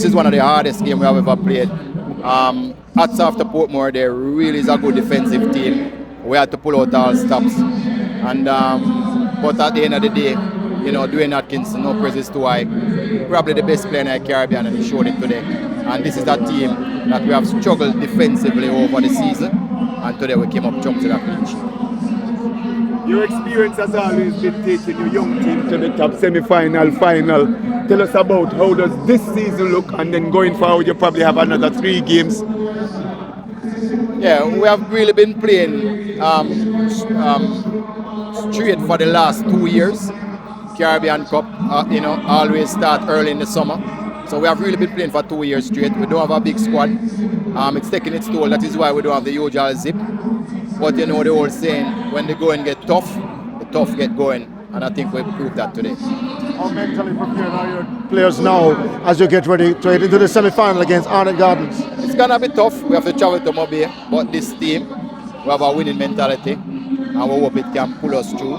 this is one of the hardest games we have ever played. Hats off to Portmore, they really is a good defensive team. We had to pull out all stops. And but at the end of the day, you know, KNOCKINZ, no praises too high. Probably the best player in the Caribbean, and he showed it today. And this is that team that we have struggled defensively over the season, and today we came up chunk to that pitch. Your experience has always been taking your young team to the top semi-final, final. Tell us about how does this season look, and then going forward you probably have another 3 games. Yeah, we have really been playing straight for the last 2 years. Caribbean Cup, you know, always start early in the summer. So we have really been playing for 2 years straight. We don't have a big squad. It's taking its toll. That is why we don't have the usual zip. But you know the old saying, when the going get tough, the tough get going. And I think we proved that today. How mentally prepared are your players now as you get ready to head into the semi-final against Arnett Gardens? It's going to be tough. We have to travel to Mobile. But this team, we have a winning mentality. And we hope it can pull us through.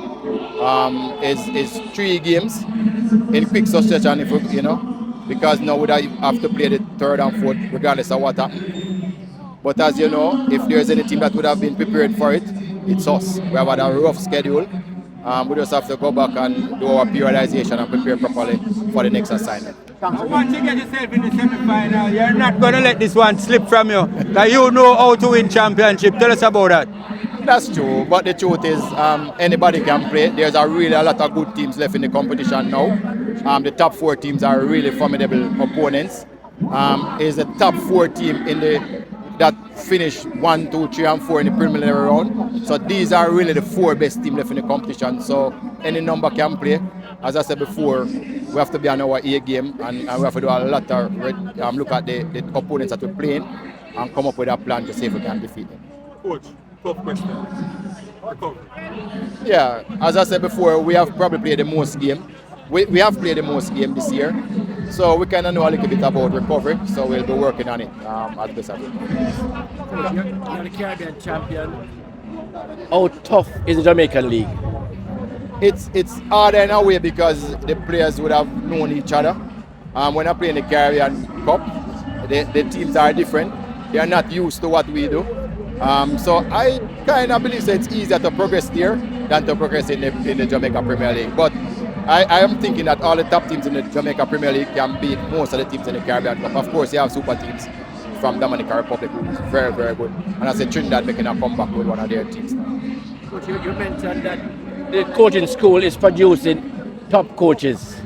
It's 3 games in quick succession, if we, you know, because now we have to play the 3rd and 4th regardless of what happens. But as you know, if there's any team that would have been prepared for it, it's us. We have had a rough schedule. We just have to go back and do our periodization and prepare properly for the next assignment. Once you get yourself in the semi-final, you're not going to let this one slip from you. That you know how to win championship. Tell us about that. That's true, but the truth is anybody can play. There's a lot of good teams left in the competition now. The top 4 teams are really formidable opponents. Is the top 4 team in that finished 1, 2, 3, and 4 in the preliminary round. So these are really the 4 best teams left in the competition. So any number can play. As I said before, we have to be on our A game, and we have to do a lot of look at the opponents that we're playing and come up with a plan to see if we can defeat them. Coach, tough question. Yeah, as I said before, we have probably played the most game. We have played the most game this year, so we kind of know a little bit about recovery, so we'll be working on it at this time. You're the Caribbean champion. How tough is the Jamaican League? It's harder in a way because the players would have known each other. When I play in the Caribbean Cup, the teams are different. They are not used to what we do. So I kind of believe that it's easier to progress there than to progress in the Jamaica Premier League. But I am thinking that all the top teams in the Jamaica Premier League can beat most of the teams in the Caribbean Cup. Of course, you have super teams from Dominican Republic, who is very, very good. And I said Trinidad making a comeback with one of their teams now. Coach, you mentioned that the coaching school is producing top coaches.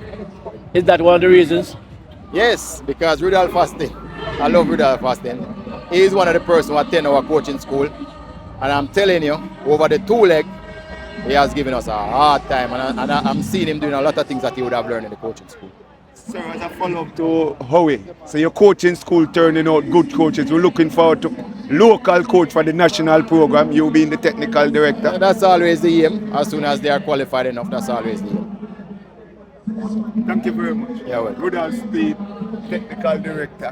Is that one of the reasons? Yes, because Rudolph Speid, I love Rudolph Speid. He is one of the persons who attend our coaching school. And I'm telling you, over the 2 legs, he has given us a hard time, and I'm seeing him doing a lot of things that he would have learned in the coaching school. Sir, as a follow-up to Howie, so your coaching school turning out good coaches. We're looking forward to local coach for the national program, you being the technical director. That's always the aim. As soon as they are qualified enough, that's always the aim. Thank you very much. Yeah, well. Rudolph Speid, technical director.